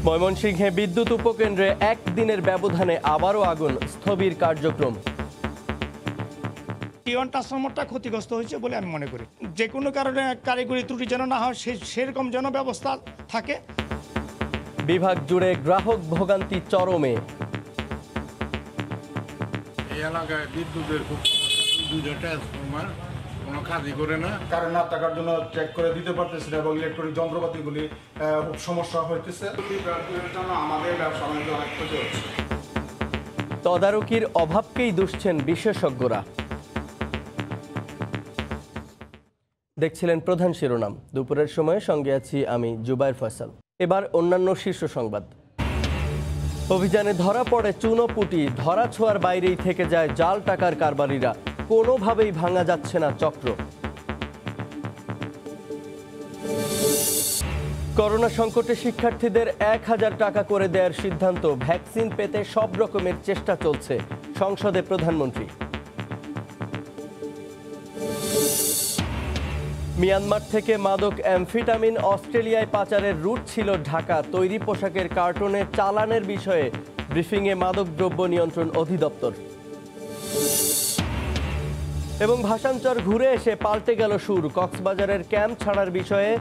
ময়মনসিংহে বিদ্যুৎ উপকেন্দ্রে একদিনের ব্যবধানে আবারও আগুন, স্থবির কার্যক্রম। টি1 ট্রান্সফরমারটা ক্ষতিগ্রস্ত হয়েছে বলে আমি মনে করি। যে কোনো কারণে কারিগরি ত্রুটি যেন না হয় সেরকম যেন ব্যবস্থা থাকে। বিভাগ জুড়ে গ্রাহক ভোগান্তি চরমে। এই এলাকায় বিদ্যুতের খুব দুটো ট্রান্সফরমার কোনো কাজই করে না, কারেন্ট না থাকার জন্য চেক করে দিতে পারতেছি না এবং ইলেকট্রনিক যন্ত্রপাতিগুলি খুব সমস্যা হইতেছে। আমাদের ব্যবসা বাণিজ্য অনেক ক্ষতি হচ্ছে। তদারকির অভাবকেই দুষছেন বিশেষজ্ঞরা। দেখছিলেন প্রধান শিরোনাম। দুপুরের সময়ে সঙ্গে আছি আমি জুবাইর ফয়সাল। এবার অন্যান্য শীর্ষ সংবাদ। অভিযানে ধরা পড়ে চুনোপুটি, ধরা ছোঁয়ার বাইরেই থেকে যায় জাল টাকার কারবারিরা, কোনোভাবেই ভাঙা যাচ্ছে না চক্র। করোনা সংকটে শিক্ষার্থীদের 1000 টাকা করে দেওয়ার সিদ্ধান্ত, ভ্যাকসিন পেতে সব রকমের চেষ্টা চলছে, সংসদে প্রধানমন্ত্রী। মিয়ানমার থেকে মাদক অ্যামফিটামিন অস্ট্রেলিয়ায় পাচারের রুট ছিল ঢাকা, তৈরি পোশাকের কার্টনে চালানের বিষয়ে ব্রিফিংয়ে মাদকদ্রব্য নিয়ন্ত্রণ অধিদপ্তর। এবং ভাষান্তর ঘুরে এসে পাল্টে গেল সুর, কক্সবাজারের ক্যাম্প ছাড়ার বিষয়ে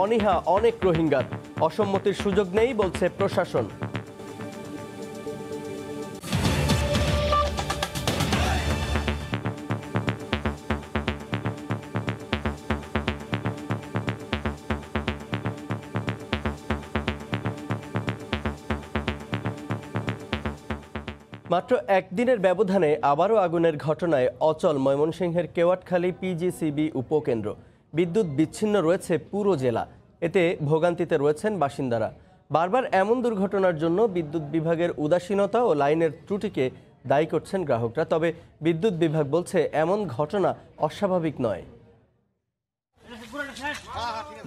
অনীহা অনেক রোহিঙ্গার, অসম্মতির সুযোগ নেই বলছে প্রশাসন। মাত্র একদিনের ব্যবধানে আবারও আগুনের ঘটনায় অচল ময়মনসিংহের কেওয়াটখালী পিজিসিবি উপকেন্দ্র। বিদ্যুৎ বিচ্ছিন্ন রয়েছে পুরো জেলা, এতে ভোগান্তিতে রয়েছেন বাসিন্দারা। বারবার এমন দুর্ঘটনার জন্য বিদ্যুৎ বিভাগের উদাসীনতা ও লাইনের ত্রুটিকে দায়ী করছেন গ্রাহকরা। তবে বিদ্যুৎ বিভাগ বলছে এমন ঘটনা অস্বাভাবিক নয়।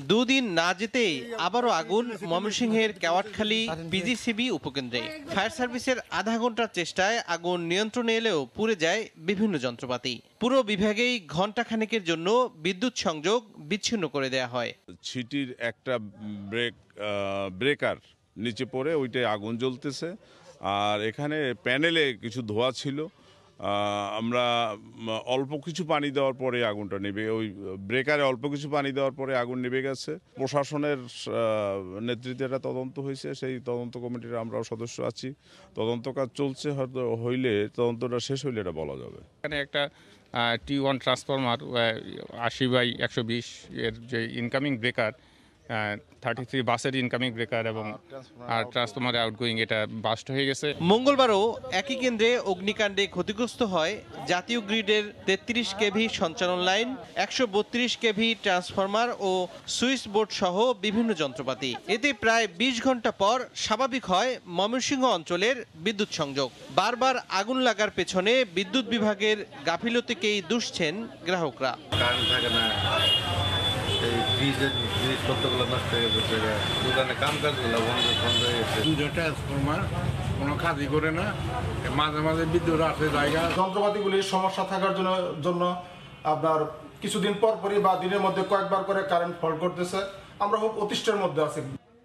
দুদিন না যেতেই আবারও আগুন ময়মনসিংহের কেওয়াটখালী পিজিসিবি উপকেন্দ্রে। ফায়ার সার্ভিসের আধা ঘন্টার চেষ্টায় আগুন নিয়ন্ত্রণে এলেও পুড়ে যায় বিভিন্ন যন্ত্রপাতি। পুরো বিভাগেই ঘণ্টাখানেকের জন্য বিদ্যুৎ সংযোগ বিচ্ছিন্ন করে দেয়া হয়। ছিটির একটা ব্রেকার নিচে পড়ে ওইটাই আগুন জ্বলতেছে, আর এখানে প্যানেলে কিছু ধোঁয়া ছিল। আমরা অল্প কিছু পানি দেওয়ার পরে আগুনটা নেবে, ওই ব্রেকারে অল্প কিছু পানি দেওয়ার পরে আগুন নেবে গেছে। প্রশাসনের নেতৃত্বে একটা তদন্ত হয়েছে, সেই তদন্ত কমিটির আমরাও সদস্য আছি। তদন্ত কাজ চলছে, হয়তো হইলে তদন্তটা শেষ হইলে এটা বলা যাবে। এখানে একটা টি1 ট্রান্সফরমার 80/120 এর যে ইনকামিং ব্রেকার, 33 বাসের ইনকামিং ব্রেকার এবং ট্রান্সফরমার আউটগোয়িং, এটা বাস্ট হয়ে গেছে। মঙ্গলবারও একই কেন্দ্রে অগ্নিকাণ্ডে ক্ষতিগ্রস্ত হয় জাতীয় গ্রিডের 33 কেভি সঞ্চালন লাইন, 132 কেভি ট্রান্সফরমার ও সুইচ বোর্ড সহ বিভিন্ন যন্ত্রপাতি। এতে প্রায় 20 ঘন্টা পর স্বাভাবিক হয় ময়মনসিংহ অঞ্চলের বিদ্যুৎ সংযোগ। বারবার আগুন লাগার পেছনে বিদ্যুৎ বিভাগের গাফিলতিকেই দুষছেন গ্রাহকরা। জিনিসপত্রগুলো নষ্ট হয়ে গেছে, দোকানে কামকাজগুলো বন্ধ হয়ে গেছে। দুটো ট্রান্সফরমার কোনো কাজই করে না, মাঝে মাঝে বিদ্যুৎ আসে জায়গা। যন্ত্রপাতিগুলির সমস্যা থাকার জন্য আপনার কিছুদিন পরই বা দিনের মধ্যে কয়েকবার করে কারেন্ট ফল্ট করতেছে। আমরা খুব অতিষ্ঠের মধ্যে আছি।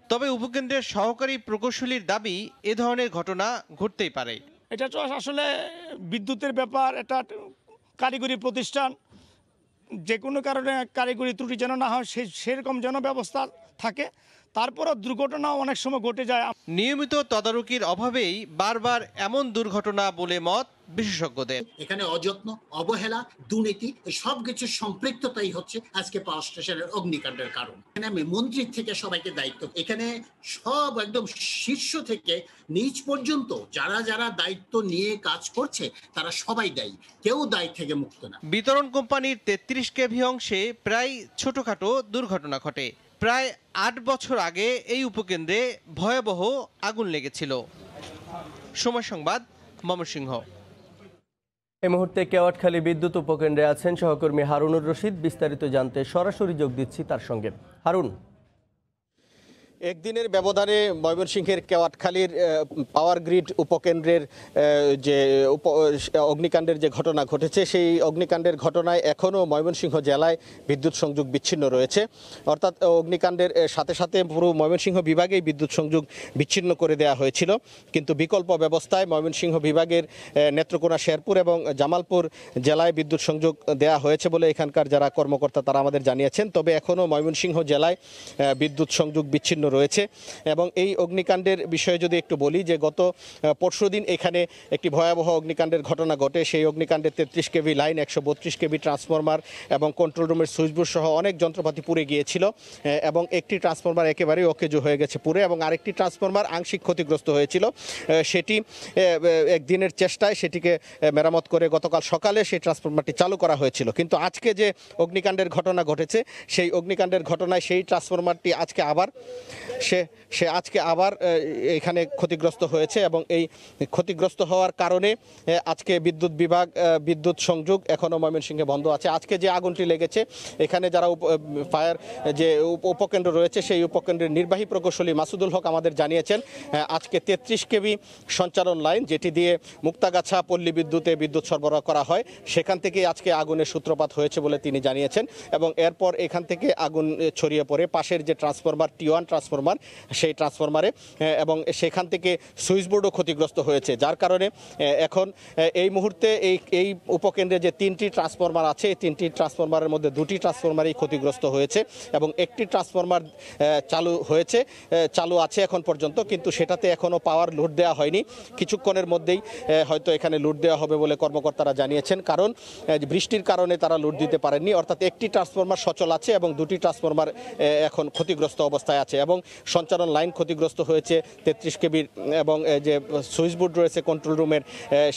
তবে উপকেন্দ্রের সহকারী প্রকৌশলীর দাবি, এ ধরনের ঘটনা ঘটতেই পারে। এটা তো আসলে বিদ্যুতের ব্যাপার, এটা কারিগরি প্রতিষ্ঠান। যে কোনো কারণে কারিগরি ত্রুটি যেন না হয় সেরকম যেন ব্যবস্থা থাকে। তারপরও দুর্ঘটনাও অনেক সময় ঘটে যায়। নিয়মিত তদারকির অভাবেই বারবার এমন দুর্ঘটনা বলে মত বিশেষজ্ঞদের। এখানে অযত্ন, অবহেলা, দুর্নীতি সবকিছু সম্পৃক্ততাই হচ্ছে আজকে পাওয়ার স্টেশনের অগ্নিকাণ্ডের কারণ। এখানে আমি মন্ত্রীর থেকে সবাইকে দায়িত্ব, এখানে সব একদম শীর্ষ থেকে নিচ পর্যন্ত যারা যারা দায়িত্ব নিয়ে কাজ করছে তারা সবাই দায়ী, কেউ দায় থেকে মুক্ত না। বিতরণ কোম্পানির 33 কেভি অংশে প্রায় ছোটখাটো দুর্ঘটনা ঘটে। প্রায় 8 বছর আগে এই উপকেন্দ্রে ভয়াবহ আগুন লেগেছিল। সময় সংবাদ, ময়মনসিংহ। এই মুহূর্তে কেওয়াটখালী বিদ্যুৎ উপকেন্দ্রে আছেন সহকর্মী হারুনুর রশিদ। বিস্তারিত জানতে সরাসরি যোগ দিচ্ছি তার সঙ্গে। হারুন, একদিনের ব্যবধানে ময়মনসিংহের কেওয়াটখালীর পাওয়ার গ্রিড উপকেন্দ্রের যে অগ্নিকাণ্ডের যে ঘটনা ঘটেছে, সেই অগ্নিকাণ্ডের ঘটনায় এখনও ময়মনসিংহ জেলায় বিদ্যুৎ সংযোগ বিচ্ছিন্ন রয়েছে। অর্থাৎ অগ্নিকাণ্ডের সাথে সাথে পুরো ময়মনসিংহ বিভাগেই বিদ্যুৎ সংযোগ বিচ্ছিন্ন করে দেওয়া হয়েছিল, কিন্তু বিকল্প ব্যবস্থায় ময়মনসিংহ বিভাগের নেত্রকোনা, শেরপুর এবং জামালপুর জেলায় বিদ্যুৎ সংযোগ দেওয়া হয়েছে বলে এখানকার যারা কর্মকর্তা তারা আমাদের জানিয়েছেন। তবে এখনও ময়মনসিংহ জেলায় বিদ্যুৎ সংযোগ বিচ্ছিন্ন রয়েছে। এবং এই অগ্নিকাণ্ডের বিষয়ে যদি একটু বলি, যে গত পরশুদিন এখানে একটি ভয়াবহ অগ্নিকাণ্ডের ঘটনা ঘটে। সেই অগ্নিকাণ্ডে 33 কেভি লাইন, 132 কেভি ট্রান্সফরমার এবং কন্ট্রোল রুমের সুইচবোর্ড সহ অনেক যন্ত্রপাতি পুড়ে গিয়েছিল এবং একটি ট্রান্সফরমার একেবারেই অকেজো হয়ে গেছে পুড়ে, এবং আরেকটি ট্রান্সফরমার আংশিক ক্ষতিগ্রস্ত হয়েছিল। সেটি একদিনের চেষ্টায় সেটিকে মেরামত করে গতকাল সকালে সেই ট্রান্সফরমারটি চালু করা হয়েছিল। কিন্তু আজকে যে অগ্নিকাণ্ডের ঘটনা ঘটেছে, সেই অগ্নিকাণ্ডের ঘটনায় সেই ট্রান্সফরমারটি আজকে আবার এখানে ক্ষতিগ্রস্ত হয়েছে এবং এই ক্ষতিগ্রস্ত হওয়ার কারণে আজকে বিদ্যুৎ বিভাগ, বিদ্যুৎ সংযোগ এখনও ময়মনসিংহে বন্ধ আছে। আজকে যে আগুনটি লেগেছে, এখানে যারা ফায়ার যে উপকেন্দ্র রয়েছে, সেই উপকেন্দ্রের নির্বাহী প্রকৌশলী মাসুদুল হক আমাদের জানিয়েছেন আজকে 33 কেভি সঞ্চালন লাইন, যেটি দিয়ে মুক্তাগাছা পল্লী বিদ্যুতে বিদ্যুৎ সরবরাহ করা হয়, সেখান থেকে আজকে আগুনের সূত্রপাত হয়েছে বলে তিনি জানিয়েছেন। এবং এরপর এখান থেকে আগুন ছড়িয়ে পড়ে পাশের যে ট্রান্সফরমার, T1 ট্রান্সফরমার, সেই ট্রান্সফরমারে, এবং সেখান থেকে সুইচবোর্ডও ক্ষতিগ্রস্ত হয়েছে। যার কারণে এখন এই মুহূর্তে এই উপকেন্দ্রে যে 3টি ট্রান্সফরমার আছে, এই 3টি ট্রান্সফরমারের মধ্যে 2টি ট্রান্সফরমারই ক্ষতিগ্রস্ত হয়েছে এবং একটি ট্রান্সফরমার চালু আছে এখন পর্যন্ত, কিন্তু সেটাতে এখনও পাওয়ার লোড দেওয়া হয়নি। কিছুক্ষণের মধ্যেই হয়তো এখানে লোড দেওয়া হবে বলে কর্মকর্তারা জানিয়েছেন, কারণ বৃষ্টির কারণে তারা লোড দিতে পারেননি। অর্থাৎ একটি ট্রান্সফরমার সচল আছে এবং 2টি ট্রান্সফরমার এখন ক্ষতিগ্রস্ত অবস্থায় আছে এবং সঞ্চালন লাইন ক্ষতিগ্রস্ত হয়েছে 33 কেবির, এবং যে সুইচবোর্ড রয়েছে কন্ট্রোল রুমের,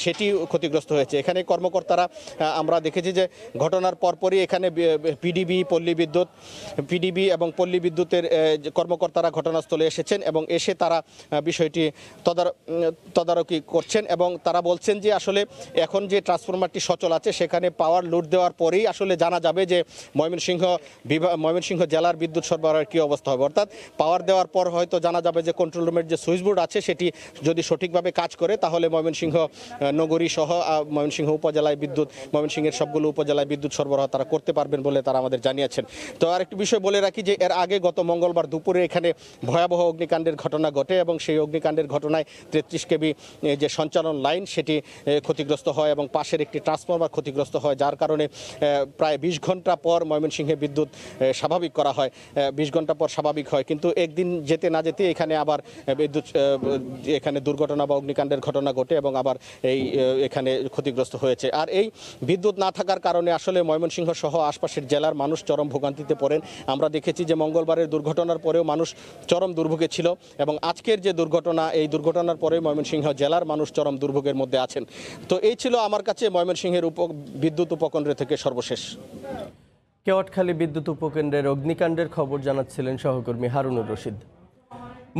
সেটি ক্ষতিগ্রস্ত হয়েছে। এখানে কর্মকর্তারা আমরা দেখেছি যে ঘটনার পরপরই এখানে পিডিবি এবং পল্লী বিদ্যুতের কর্মকর্তারা ঘটনাস্থলে এসেছেন এবং এসে তারা বিষয়টি তদারকি করছেন এবং তারা বলছেন যে আসলে এখন যে ট্রান্সফরমারটি সচল আছে, সেখানে পাওয়ার লোড দেওয়ার পরেই আসলে জানা যাবে যে ময়মনসিংহ জেলার বিদ্যুৎ সরবরাহের কী অবস্থা হবে। অর্থাৎ পাওয়ার দেওয়ার পর হয়তো জানা যাবে যে কন্ট্রোল রুমের যে সুইচবোর্ড আছে, সেটি যদি সঠিকভাবে কাজ করে, তাহলে ময়মনসিংহ নগরী সহ ময়মনসিংহের সবগুলো উপজেলায় বিদ্যুৎ সরবরাহ তারা করতে পারবেন বলে তারা আমাদের জানিয়েছেন। তো আরেকটি বিষয় বলে রাখি যে এর আগে গত মঙ্গলবার দুপুরে এখানে ভয়াবহ অগ্নিকাণ্ডের ঘটনা ঘটে এবং সেই অগ্নিকাণ্ডের ঘটনায় 33 কেবি যে সঞ্চালন লাইন, সেটি ক্ষতিগ্রস্ত হয় এবং পাশের একটি ট্রান্সফরমার ক্ষতিগ্রস্ত হয়, যার কারণে প্রায় 20 ঘন্টা পর ময়মনসিংহে বিদ্যুৎ স্বাভাবিক করা হয়, 20 ঘন্টা পর স্বাভাবিক হয়। কিন্তু একদিন যেতে না যেতে এখানে আবার এখানে দুর্ঘটনা বা অগ্নিকাণ্ডের ঘটনা ঘটে এবং আবার এখানে ক্ষতিগ্রস্ত হয়েছে। আর এই বিদ্যুৎ না থাকার কারণে আসলে ময়মনসিংহ সহ আশপাশের জেলার মানুষ চরম ভোগান্তিতে পড়েন। আমরা দেখেছি যে মঙ্গলবারের দুর্ঘটনার পরেও মানুষ চরম দুর্ভোগে ছিল এবং আজকের যে দুর্ঘটনা, এই দুর্ঘটনার পরে ময়মনসিংহ জেলার মানুষ চরম দুর্ভোগের মধ্যে আছেন। তো এই ছিল আমার কাছে ময়মনসিংহের বিদ্যুৎ উপকেন্দ্র থেকে সর্বশেষ। কেওয়াটখালী বিদ্যুৎ উপকেন্দ্রের অগ্নিকাণ্ডের খবর জানাচ্ছিলেন সহকর্মী হারুনুর রশিদ।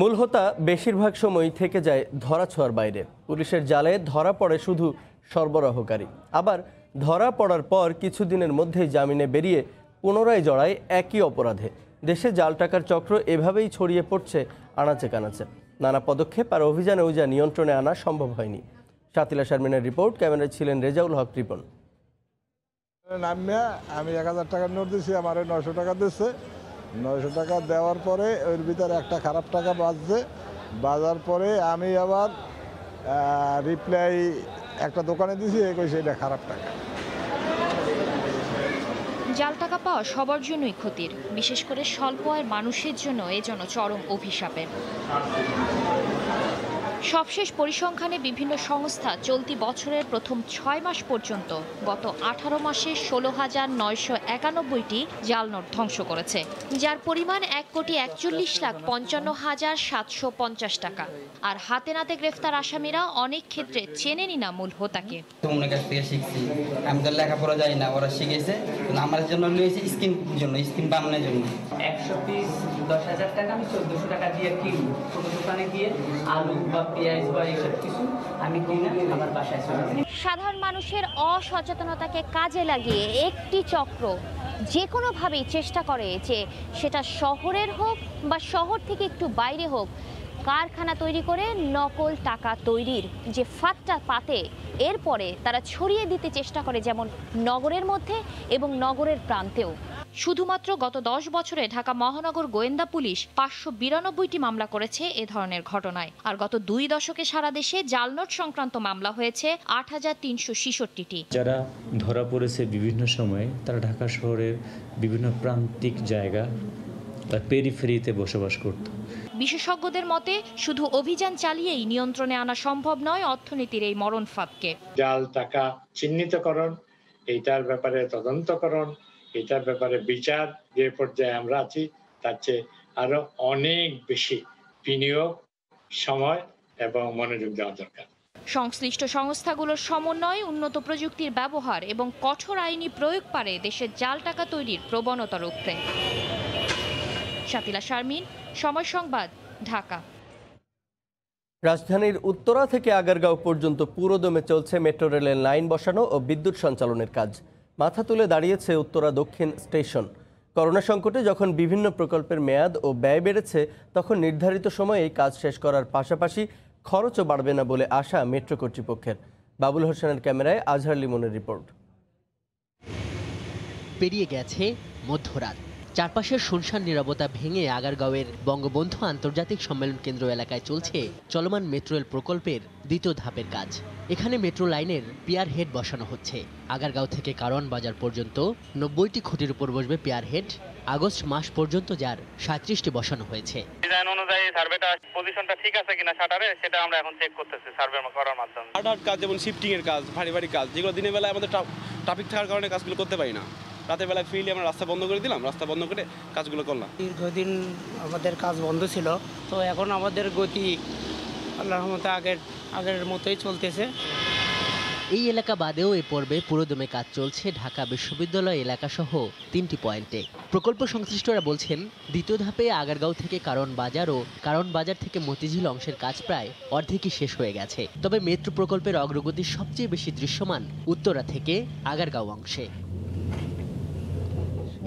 মূল হোতা বেশিরভাগ সময় থেকে যায় ধরাছোঁয়ার বাইরে। পুলিশের জালে ধরা পড়ে শুধু সরবরাহকারী, আবার ধরা পড়ার পর কিছুদিনের মধ্যেই জামিনে বেরিয়ে পুনরায় জড়ায় একই অপরাধে। দেশে জাল টাকার চক্র এভাবেই ছড়িয়ে পড়ছে আনাচে কানাচে। নানা পদক্ষেপ আর অভিযানেও যা নিয়ন্ত্রণে আনা সম্ভব হয়নি। শাতিলা শারমিনের রিপোর্ট, ক্যামেরায় ছিলেন রেজাউল হক রিপন। আমি 1000 টাকার নোট দিয়েছি, আমার 900 টাকা দিচ্ছে। 900 টাকা দেওয়ার পরে ওর ভিতরে একটা খারাপ টাকা বাজার পরে আমি আবার রিপ্লাই একটা দোকানে দিয়েছি, কইছে এটা খারাপ টাকা। জাল টাকা পাওয়া সবার জন্যই ক্ষতির, বিশেষ করে স্বল্প আয়ের মানুষের জন্য এ যেন চরম অভিশাপের। সবশেষ পরিসংখ্যানে বিভিন্ন সংস্থা চলতি বছরের প্রথম 6 মাস পর্যন্ত গত 18 মাসে 16,991টি জাল নোট ধ্বংস করেছে, যার পরিমাণ 1,41,55,750 টাকা। আর হাতে নাতে গ্রেফতার আসামিরা অনেক ক্ষেত্রে চেনেনই না মূল হোতাকে। তোমার কাছ থেকে শিখছি, আমি তো লেখাপড়া জানি না, ওরা শিখেছে, আমার জন্য নিয়েছে স্কিম বানানোর জন্য। 100 পিস 10,000 টাকা আমি 1400 টাকা দিয়ে কিনবো, ছোট দোকানে গিয়ে আলু বা পেঁয়াজ বা এইসব কিছু আমি কিনে আমার বাসায় চলে যাই। সাধারণ মানুষের অসচেতনতাকে কাজে লাগিয়ে একটি চক্র যে কোনোভাবেই চেষ্টা করে যে সেটা শহরের হোক বা শহর থেকে একটু বাইরে হোক, কারখানা তৈরি করে নকল টাকা তৈরির যে ফাঁদটা পাতে এরপরে তারা ছড়িয়ে দিতে চেষ্টা করে, যেমন নগরের মধ্যে এবং নগরের প্রান্তেও। শুধুমাত্র গত 10 বছরে ঢাকা মহানগর গোয়েন্দা পুলিশ 592টি মামলা করেছে এ ধরনের ঘটনায়, আর গত 2 দশকে সারা দেশে জালনোট সংক্রান্ত মামলা হয়েছে 8366টি। যারা ধরা পড়েছে বিভিন্ন সময়ে তারা ঢাকা শহরের বিভিন্ন প্রান্তিক জায়গা বা পেরিফেরিতে বসবাস করত। বিশেষজ্ঞদের মতে শুধু অভিযান চালিয়েই নিয়ন্ত্রণে আনা সম্ভব নয় অর্থনীতির এই মরণ ফাঁদকে। জাল টাকা চিহ্নিতকরণ, এইটার ব্যাপারে তদন্তকরণ, এটার ব্যাপারে বিচার যে পর্যায়ে আমরা আছি তার চেয়ে আরো অনেক বেশি বিনিয়োগ, সময় এবং মনোযোগ দেওয়া দরকার। সংশ্লিষ্ট সংস্থাগুলোর সমন্বয়, উন্নত প্রযুক্তির ব্যবহার এবং কঠোর আইনি প্রয়োগ পারে দেশের জাল টাকা তৈরির প্রবণতা রুখতে। শাতিলা শারমিন, সময় সংবাদ, ঢাকা। রাজধানীর উত্তরা থেকে আগারগাঁও পর্যন্ত পুরোদমে চলছে মেট্রো রেলের লাইন বসানো ও বিদ্যুৎ সঞ্চালনের কাজ। মাথা তুলে দাঁড়িয়েছে উত্তরা দক্ষিণ স্টেশন। করোনা সংকটে যখন বিভিন্ন প্রকল্পের মেয়াদ ও ব্যয় বেড়েছে, তখন নির্ধারিত সময়ে এই কাজ শেষ করার পাশাপাশি খরচও বাড়বে না বলে আশা মেট্রো কর্তৃপক্ষের। বাবুল হোসেনের ক্যামেরায় আজহার লিমনের রিপোর্ট। পেরিয়ে গেছে মধ্যরাত, চারপাশের শুনশান নীরবতা ভেঙে আগারগাঁওয়ের বঙ্গবন্ধু আন্তর্জাতিক সম্মেলন কেন্দ্র এলাকায় চলছে চলমান মেট্রো রেল প্রকল্পের দ্বিতীয় ধাপের কাজ। এখানে মেট্রো লাইনের পিয়ার হেড বসানো হচ্ছে। আগারগাঁও থেকে কারওয়ান বাজার পর্যন্ত 90টি খুঁটির উপর বসবে পিয়ার হেড। আগস্ট মাস পর্যন্ত যার 37টি বসানো হয়েছে। ডিজাইন অনুযায়ী সার্ভেটা পজিশনটা ঠিক আছে কিনা শাটারে, সেটা আমরা এখন চেক করতেছি সার্ভে করার মাধ্যমে। হার্ড কাজ যেমন শিফটিং এর কাজ, ভারী ভারী কাজ, যেগুলো দিনের বেলায় আমাদের ট্রাফিক থাকার কারণে কাজগুলো করতে পারি না, রাতের বেলায় ফ্রিলি আমরা রাস্তা বন্ধ করে দিলাম, রাস্তা বন্ধ করে কাজগুলো করলাম। দীর্ঘদিন আমাদের কাজ বন্ধ ছিল, তো এখন আমাদের গতি আল্লাহর রহমতে আগের মতোই চলতেছে। এই এলাকা বাদেও এ পর্বে পুরোদমে কাজ চলছে ঢাকা বিশ্ববিদ্যালয় এলাকা সহ 3টি পয়েন্টে। প্রকল্প সংশ্লিষ্টরা বলছেন, দ্বিতীয় ধাপে আগারগাঁও থেকে কারওয়ান বাজার ও কারওয়ান বাজার থেকে মতিঝিল অংশের কাজ প্রায় অর্ধেকই শেষ হয়ে গেছে। তবে মেট্রো প্রকল্পের অগ্রগতি সবচেয়ে বেশি দৃশ্যমান উত্তরা থেকে আগারগাঁও অংশে।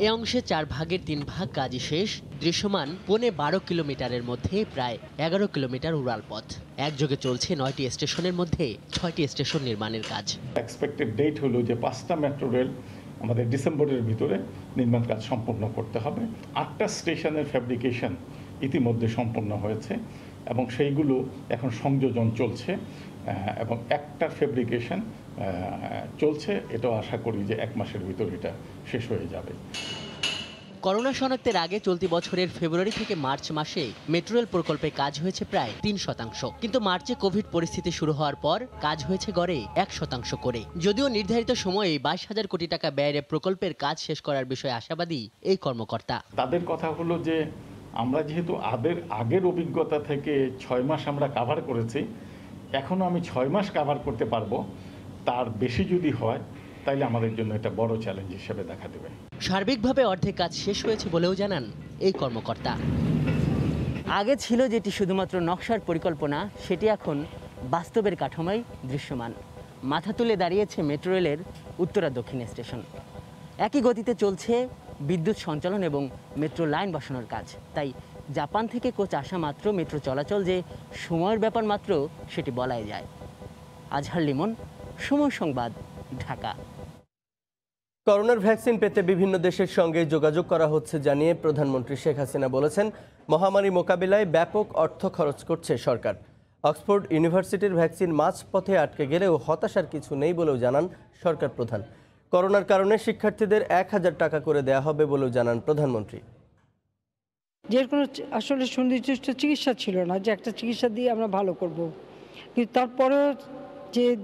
এ অংশে 4 ভাগের 3 ভাগ কাজই শেষ। দৃশ্যমান 12 কিলোমিটারের মধ্যে প্রায় 11 কিলোমিটার উড়াল পথ। একযোগে চলছে 9টি স্টেশনের মধ্যে 6টি স্টেশন নির্মাণের কাজ। এক্সপেক্টেড ডেট হলো যে 5টা মেট্রো রেল আমাদের ডিসেম্বরের ভিতরে নির্মাণ কাজ সম্পন্ন করতে হবে। 8টা স্টেশনের ফ্যাব্রিকেশন ইতিমধ্যে সম্পন্ন হয়েছে এবং সেইগুলো এখন সংযোজন চলছে এবং একটার ফ্যাব্রিকেশন চলছে। এটাও আশা করি যে 1 মাসের ভিতর এটা শেষ হয়ে যাবে। করোনা শনাক্তের আগে চলতি বছরের ফেব্রুয়ারি থেকে মার্চ মাসে মেট্রো রেল প্রকল্পে কাজ হয়েছে প্রায় 3%, কিন্তু মার্চে কোভিড পরিস্থিতি শুরু হওয়ার পর কাজ হয়েছে গড়ে 1% করে। যদিও নির্ধারিত সময়ে 22,000 কোটি টাকা ব্যয়ের প্রকল্পের কাজ শেষ করার বিষয়ে আশাবাদী এই কর্মকর্তা। তাদের কথা হলো যে আমরা যেহেতু আগের অভিজ্ঞতা থেকে 6 মাস আমরা কাভার করেছি, এখনো আমি 6 মাস কাভার করতে পারবো, তার বেশি যদি হয় তাইলে আমাদের জন্য এটা বড় চ্যালেঞ্জ হিসেবে দেখা দেবে। সার্বিকভাবে অর্ধেক কাজ শেষ হয়েছে বলেও জানান এই কর্মকর্তা। আগে ছিল যেটি শুধুমাত্র নকশার পরিকল্পনা, সেটি এখন বাস্তবের কাঠামোয় দৃশ্যমান। মাথা তুলে দাঁড়িয়েছে মেট্রো রেলের উত্তরা দক্ষিণ স্টেশন। একই গতিতে চলছে বিদ্যুৎ সঞ্চালন এবং মেট্রো লাইন বসানোর কাজ। তাই জাপান থেকে কোচ আসা মাত্র মেট্রো চলাচল যে সময়ের ব্যাপার মাত্র, সেটি বলাই যায়। আজহার লিমন, সময় সংবাদ, ঢাকা। করোনার ভ্যাকসিন পেতে বিভিন্ন দেশের সঙ্গে যোগাযোগ করা হচ্ছে জানিয়ে প্রধানমন্ত্রী শেখ হাসিনা বলেছেন, মহামারী মোকাবিলায় ব্যাপক অর্থ খরচ করছে সরকার। অক্সফোর্ড ইউনিভার্সিটির ভ্যাকসিন মাঝপথে আটকে গেলেও হতাশার কিছু নেই বলেও জানান সরকার প্রধান। করোনার কারণে শিক্ষার্থীদের 1000 টাকা করে দেয়া হবে বলেও জানান প্রধানমন্ত্রী। যে কোনো আসলে সুনির্দিষ্ট চিকিৎসা ছিল না যে একটা চিকিৎসা দিয়ে আমরা ভালো করব, কিন্তু তারপরেও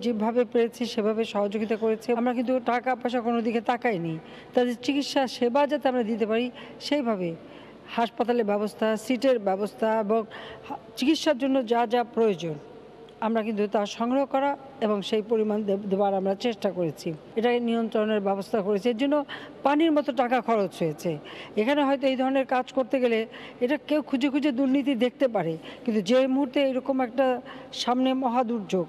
যেভাবে পেরেছি সেভাবে সহযোগিতা করেছে। আমরা কিন্তু টাকা পয়সা কোনো দিকে তাকাইনি, তাদের চিকিৎসা সেবা যাতে আমরা দিতে পারি সেইভাবে হাসপাতালের ব্যবস্থা, সিটের ব্যবস্থা এবং চিকিৎসার জন্য যা যা প্রয়োজন আমরা কিন্তু তা সংগ্রহ করা এবং সেই পরিমাণ দেওয়ার আমরা চেষ্টা করেছি। এটাকে নিয়ন্ত্রণের ব্যবস্থা করেছি। এর জন্য পানির মতো টাকা খরচ হয়েছে। এখানে হয়তো এই ধরনের কাজ করতে গেলে এটা কেউ খুঁজে খুঁজে দুর্নীতি দেখতে পারে, কিন্তু যে মুহূর্তে এরকম একটা সামনে মহা দুর্যোগ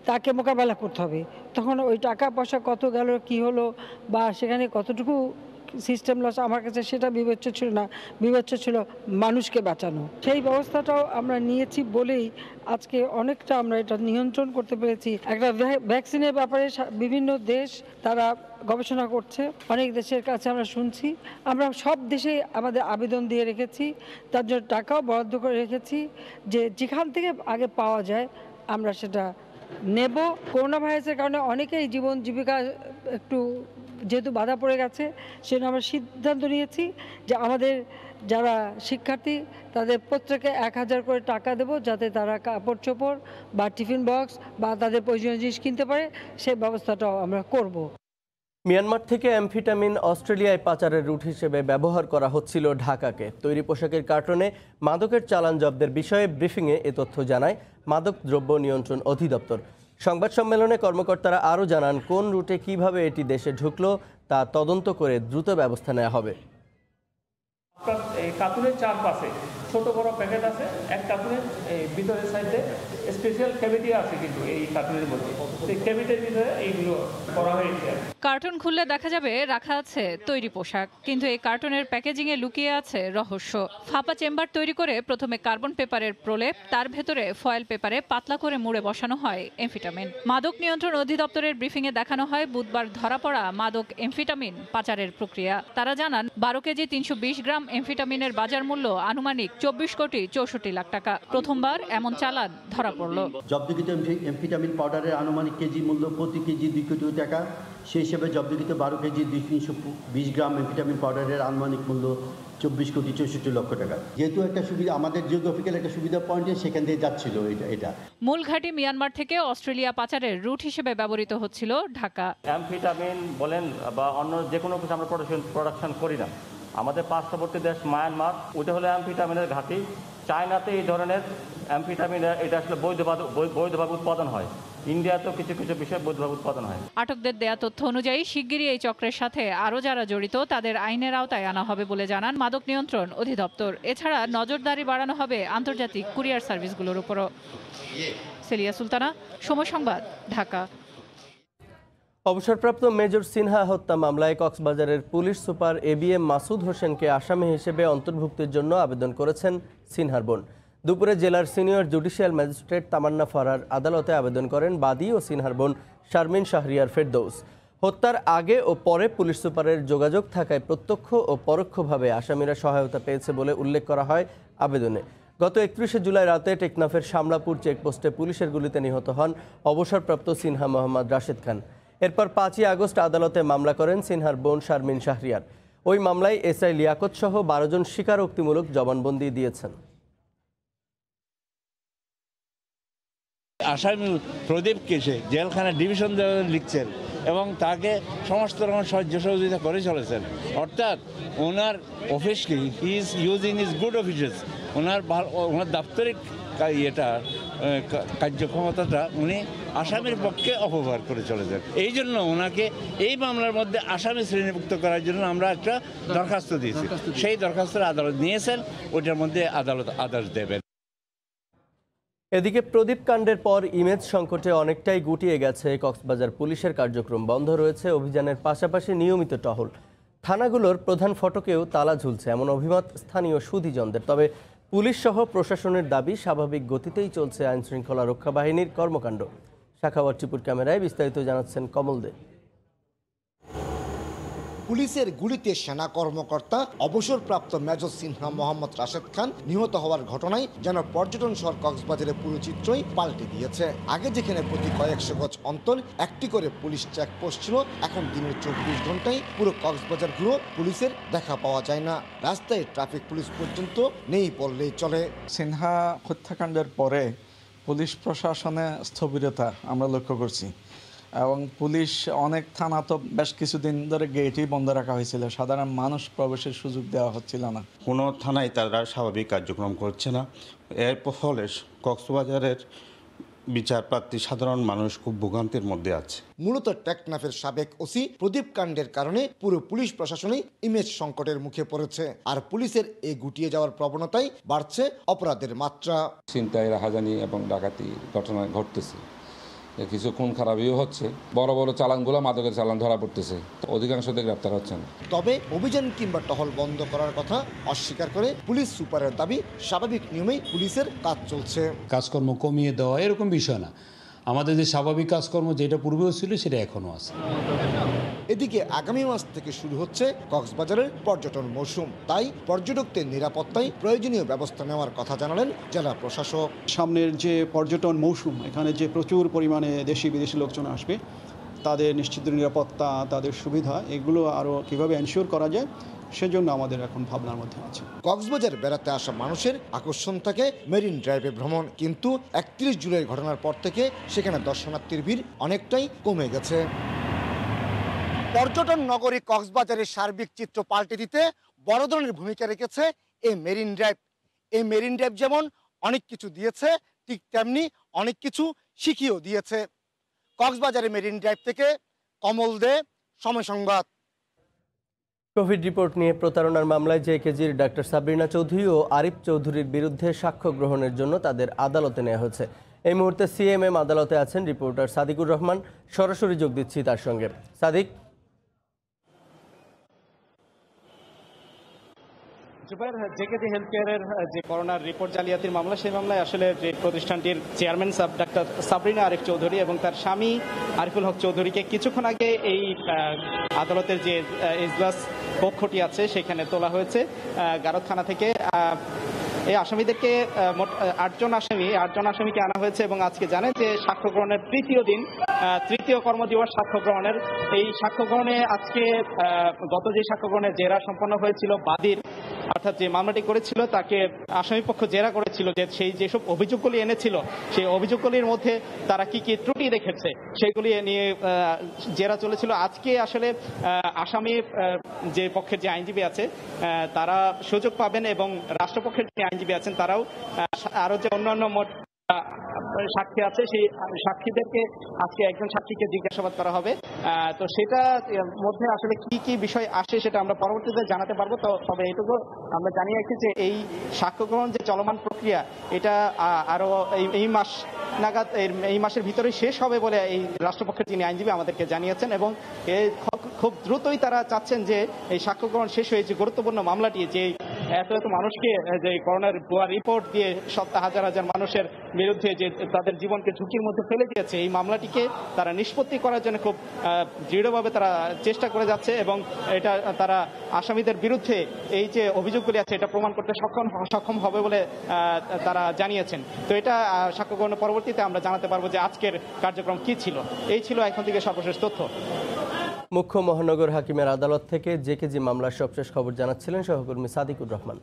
তাকে মোকাবেলা করতে হবে, তখন ওই টাকা পয়সা কত গেল, কি হলো, বা সেখানে কতটুকু সিস্টেম লস, আমার কাছে সেটা বিবেচ্য ছিল না, বিবেচ্য ছিল মানুষকে বাঁচানো। সেই ব্যবস্থাটাও আমরা নিয়েছি বলেই আজকে অনেকটা আমরা এটা নিয়ন্ত্রণ করতে পেরেছি। একটা ভ্যাকসিনের ব্যাপারে বিভিন্ন দেশ তারা গবেষণা করছে, অনেক দেশের কাছে আমরা শুনছি, আমরা সব দেশে আমাদের আবেদন দিয়ে রেখেছি, তার জন্য টাকাও বরাদ্দ করে রেখেছি যে যেখান থেকে আগে পাওয়া যায় আমরা সেটা নেব। করোনা ভাইরাসের কারণে অনেকেই জীবন জীবিকা একটু যেহেতু বাধা পড়ে গেছে, সেজন্য আমরা সিদ্ধান্ত নিয়েছি যে আমাদের যারা শিক্ষার্থী তাদের প্রত্যেকে 1000 করে টাকা দেব, যাতে তারা কাপড় চোপড় বা টিফিন বক্স বা তাদের প্রয়োজনীয় জিনিস কিনতে পারে, সেই ব্যবস্থাটাও আমরা করব। মিয়ানমার থেকে অ্যামফিটামিন অস্ট্রেলিয়ায় পাচারের রুট হিসেবে ব্যবহার করা হচ্ছিল ঢাকাকে। তৈরি পোশাকের কার্টনে মাদকের চালান জব্দের বিষয়ে ব্রিফিংয়ে এ তথ্য জানায় মাদক দ্রব্য নিয়ন্ত্রণ অধিদপ্তর। সংবাদ সম্মেলনে কর্মকর্তারা আরও জানান কোন রুটে কিভাবে এটি দেশে ঢুকলো তা তদন্ত করে দ্রুত ব্যবস্থা নেওয়া হবে। এই কার্টুনের চারপাশে ছোট বড় প্যাকেট আছে, এক কার্টুনের ভিতরের সাইডে স্পেশাল ক্যাভিটি আছে, কিন্তু এই কার্টুনের মধ্যে সেই ক্যাভিটির ভিতরে এইগুলো করা হয়েছে। কার্টুন খুললে দেখা যাবে রাখা আছে তৈরি পোশাক, কিন্তু এই কার্টুনের প্যাকেজিংয়ে লুকিয়ে আছে রহস্য। ফাঁপা চেম্বার তৈরি করে প্রথমে কার্বন পেপারের প্রলেপ, তার ভেতরে ফয়েল পেপারে পাতলা করে মুড়ে বসানো হয় এমফিটামিন। মাদক নিয়ন্ত্রণ অধিদপ্তরের ব্রিফিংয়ে দেখানো হয় বুধবার ধরা পড়া মাদক এমফিটামিন পাচারের প্রক্রিয়া। তারা জানান 12 কেজি 320 গ্রাম এমফিটামিনের বাজার মূল্য আনুমানিক 24 কোটি 64 লাখ টাকা। প্রথমবার এমন চালান ধরা পড়ল। জব্দকৃত এমফিটামিন পাউডারের আনুমানিক কেজি মূল্য প্রতি কেজি 2 কোটি টাকা। সেই হিসেবে জব্দকৃত 12 কেজি 320 গ্রাম এমফিটামিন পাউডারের আনুমানিক মূল্য 24 কোটি 64 লক্ষ টাকা। যেহেতু একটা সুবিধা, আমাদের জিওগ্রাফিক্যাল একটা সুবিধা পয়েন্টে সেখান থেকে যাচ্ছিল এটা। মূল ঘাঁটি মিয়ানমার থেকে অস্ট্রেলিয়া পাচারের রুট হিসেবে ব্যবহৃত হচ্ছিল ঢাকা। অ্যামফিটামিন বলেন বা অন্য যে কোনো কিছু আমরা প্রোডাকশন করি না। আমাদের পার্শ্ববর্তী দেশ মায়ানমার, ওটা হলো অ্যামফিটামিনের ঘাঁটি। চায়নাতে এই ধরনের অ্যামফিটামিন এটা আসলে বৈধভাবে উৎপাদন হয়। ইন্ডিয়াতেও কিছু কিছু বিষয়ে বৈধভাবে উৎপাদন হয়। আটকদের দেয়া তথ্য অনুযায়ী শিগগিরই এই চক্রের সাথে আরও যারা জড়িত তাদের আইনের আওতায় আনা হবে বলে জানান মাদক নিয়ন্ত্রণ অধিদপ্তর। এছাড়া নজরদারি বাড়ানো হবে আন্তর্জাতিক কুরিয়ার সার্ভিসগুলোর উপরও। সেলিয়া সুলতানা, সময় সংবাদ, ঢাকা। অবসরপ্রাপ্ত মেজর সিনহা হত্যা মামলায় কক্সবাজারের পুলিশ সুপার ABM মাসুদ হোসেনকে আসামি হিসেবে অন্তর্ভুক্তির জন্য আবেদন করেছেন সিনহার বোন। দুপুরে জেলার সিনিয়র জুডিশিয়াল ম্যাজিস্ট্রেট তামান্না ফারার আদালতে আবেদন করেন বাদী ও সিনহার বোন শারমিন শাহরিয়ার ফেরদৌস। হত্যার আগে ও পরে পুলিশ সুপারের যোগাযোগ থাকায় প্রত্যক্ষ ও পরোক্ষভাবে আসামিরা সহায়তা পেয়েছে বলে উল্লেখ করা হয় আবেদনে। গত 31শে জুলাই রাতে টেকনাফের শামলাপুর চেকপোস্টে পুলিশের গুলিতে নিহত হন অবসরপ্রাপ্ত সিনহা মোহাম্মদ রাশেদ খান। এরপর 5ই আগস্ট আদালতে মামলা করেন সিনহার বোন শারমিন শাহরিয়ার। ওই মামলায় SI লিয়াকত সহ 12 জন স্বীকারোক্তিমূলক জবানবন্দি দিয়েছেন। আসামি প্রদীপকে সে জেলখানা ডিভিশন লিখছেন এবং তাকে সমস্ত রকম সাহায্য সহযোগিতা করে চলেছেন। অর্থাৎ ওনার অফিসকে he is using his good offices, ওনার দাপ্তরিক কার্যক্ষমতাটা উনি আসামির পক্ষে অপব্যবহার করে চলেছেন। এই জন্য ওনাকে এই মামলার মধ্যে আসামি শ্রেণীভুক্ত করার জন্য আমরা একটা দরখাস্ত দিয়েছি। সেই দরখাস্তটা আদালত নিয়েছেন, ওইটার মধ্যে আদালত আদেশ দেবেন। এদিকে প্রদীপ কাণ্ডের পর ইমেজ সংকটে অনেকটাই গুটিয়ে গেছে কক্সবাজার পুলিশের কার্যক্রম। বন্ধ রয়েছে অভিযানের পাশাপাশি নিয়মিত টহল। থানাগুলোর প্রধান ফটকেও তালা ঝুলছে, এমন অভিমত স্থানীয় সুধীজনদের। তবে পুলিশ সহ প্রশাসনের দাবি স্বাভাবিক গতিতেই চলছে আইনশৃঙ্খলা রক্ষা বাহিনীর কর্মকাণ্ড। শাখাওয়াত টিপুর ক্যামেরায় বিস্তারিত জানাচ্ছেন কমল দে। পুলিশের গুলিতে সেনা কর্মকর্তা অবসরপ্রাপ্ত মেজর সিনহা মোহাম্মদ রাশেদ খান নিহত হওয়ার ঘটনায় যেন পর্যটন শহর কক্সবাজারের পুরো চিত্রই পাল্টে দিয়েছে। আগে যেখানে প্রতি কয়েকশো গজ অন্তর একটি করে পুলিশ চেকপোস্ট ছিল, এখন দিনের 24 ঘন্টায় পুরো কক্সবাজার ঘুরেও পুলিশের দেখা পাওয়া যায় না। রাস্তায় ট্রাফিক পুলিশ পর্যন্ত নেই বললেই চলে। সিনহা হত্যাকাণ্ডের পরে পুলিশ প্রশাসনে স্থবিরতা আমরা লক্ষ্য করছি এবং পুলিশ অনেক থানা তো বেশ কিছুদিন ধরে গেটই বন্ধ রাখা হয়েছিল, সাধারণ মানুষ প্রবেশের সুযোগ দেওয়া হচ্ছিল না। কোনো থানায় তারা স্বাভাবিক কার্যক্রম করছে না। এর ফলে কক্সবাজারের বিচার প্রার্থী সাধারণ মানুষ খুব ভোগান্তির মধ্যে আছে। মূলত টেকনাফের সাবেক ওসি প্রদীপ কাণ্ডের কারণে পুরো পুলিশ প্রশাসনই ইমেজ সংকটের মুখে পড়েছে। আর পুলিশের এই গুটিয়ে যাওয়ার প্রবণতায় বাড়ছে অপরাধের মাত্রা। ছিনতাই, রাহাজানি এবং ডাকাতি ঘটনা ঘটতেছে কিছু খুন খারাপিও হচ্ছে, বড় বড় চালানগুলো মাদকের চালান ধরা পড়তেছে, অধিকাংশতে গ্রেপ্তার হচ্ছে না। তবে অভিযান কিংবা টহল বন্ধ করার কথা অস্বীকার করে পুলিশ সুপারের দাবি, স্বাভাবিক নিয়মেই পুলিশের কাজ চলছে। কাজকর্ম কমিয়ে দেওয়া এরকম বিষয় না, আমাদের যে স্বাভাবিক কাজকর্ম যেটা পূর্বেও ছিল সেটা এখনো আছে। এদিকে আগামী মাস থেকে শুরু হচ্ছে কক্সবাজারের পর্যটন মৌসুম, তাই পর্যটকদের নিরাপত্তায় প্রয়োজনীয় ব্যবস্থা নেওয়ার কথা জানালেন জেলা প্রশাসক। সামনের যে পর্যটন মৌসুম, এখানে যে প্রচুর পরিমাণে দেশি বিদেশি লোকজন আসবে, তাদের নিশ্চিত নিরাপত্তা, তাদের সুবিধা, এগুলো আরও কীভাবে এনশিওর করা যায় সেজন্য আমাদের এখন ভাবনার মধ্যে আছে। কক্সবাজার বেড়াতে আসা মানুষের আকর্ষণ থাকে মেরিন ড্রাইভে ভ্রমণ, কিন্তু 31 জুলাই ঘটনার পর থেকে সেখানে দর্শনার্থীর ভিড় অনেকটাই কমে গেছে। পর্যটন নগরী কক্সবাজারের সার্বিক চিত্র পাল্টে দিতে বড় ধরনের ভূমিকা রেখেছে এই মেরিন ড্রাইভ। এই মেরিন ড্রাইভ যেমন অনেক কিছু দিয়েছে, ঠিক তেমনি অনেক কিছু শিখিয়েও দিয়েছে। কক্সবাজারের মেরিন ড্রাইভ থেকে কমল দে, সময় সংবাদ। কোভিড রিপোর্ট নিয়ে প্রতারণার মামলায় জেকেজির ডাক্তার সাবরিনা চৌধুরী ও আরিফ চৌধুরীর বিরুদ্ধে সাক্ষ্য গ্রহণের জন্য তাদের আদালতে নেওয়া হয়েছে। এই মুহূর্তে সিএমএম আদালতে আছেন রিপোর্টার সাদিকুর রহমান। সরাসরি যোগ দিচ্ছি তার সঙ্গে। সাদিক, জেকেজি হেলথ কেয়ারের যে করোনার রিপোর্ট জালিয়াতির মামলা, সেই মামলায় আসলে যে প্রতিষ্ঠানটির চেয়ারম্যান ডাক্তার সাবরিনা আরিফ চৌধুরী এবং তার স্বামী আরিফুল হক চৌধুরীকে কিছুক্ষণ আগে এই আদালতের যে এজলাস কক্ষটি আছে সেখানে তোলা হয়েছে গারদ থানা থেকে। এই আসামিদেরকে মোট 8জন আসামিকে আনা হয়েছে এবং আজকে জানেন যে সাক্ষ্য গ্রহণের তৃতীয় কর্মদিবস সাক্ষ্য গ্রহণের। এই সাক্ষ্য গ্রহণে আজকে গত যে সাক্ষ্য গ্রহণের জেরা সম্পন্ন হয়েছিল বাদীর, অর্থাৎ যে মামলাটি করেছিল তাকে আসামিপক্ষ জেরা করেছিল যে সেই যেসব অভিযোগগুলি এনেছিল সেই অভিযোগগুলির মধ্যে তারা কি কি ত্রুটি দেখেছে সেইগুলি নিয়ে জেরা চলেছিল। আজকে আসলে আসামি যে পক্ষের যে আইনজীবী আছে তারা সুযোগ পাবেন এবং রাষ্ট্রপক্ষের যে আইনজীবী আছেন তারাও আরো যে অন্যান্য মোট সাক্ষী আছে সেই সাক্ষীদেরকে আজকে একজন সাক্ষীকে জিজ্ঞাসাবাদ করা হবে। তো সেটা মধ্যে আসলে কি কি বিষয় আসে সেটা আমরা পরবর্তীতে জানাতে পারবো। তবে এইটুকু আমরা জানিয়ে রাখছি যে এই সাক্ষ্য গ্রহণ যে চলমান প্রক্রিয়া এটা আরো এই মাস নাগাদ, এই মাসের ভিতরেই শেষ হবে বলে এই রাষ্ট্রপক্ষের যিনি আইনজীবী আমাদেরকে জানিয়েছেন এবং খুব দ্রুতই তারা চাচ্ছেন যে এই সাক্ষ্য গ্রহণ শেষ হয়ে যে গুরুত্বপূর্ণ মামলাটি, যে এত মানুষকে যে করোনার রিপোর্ট দিয়ে হাজার হাজার মানুষের বিরুদ্ধে যে তাদের জীবনকে ঝুঁকির মধ্যে ফেলে দিয়েছে, এই মামলাটিকে তারা নিষ্পত্তি করার জন্য খুব দৃঢ়ভাবে তারা চেষ্টা করে যাচ্ছে এবং এটা তারা আসামিদের বিরুদ্ধে এই যে অভিযোগগুলি আছে এটা প্রমাণ করতে সক্ষম হবে বলে তারা জানিয়েছেন। তো এটা সাক্ষ্য গ্রহণের পরবর্তীতে আমরা জানাতে পারবো যে আজকের কার্যক্রম কি ছিল। এই ছিল এখন থেকে সর্বশেষ তথ্য। মুখ্য মহানগর হাকিমের আদালত থেকে জেকেজি মামলার সবশেষ খবর জানাচ্ছিলেন সহকর্মী সাদিকুর রহমান।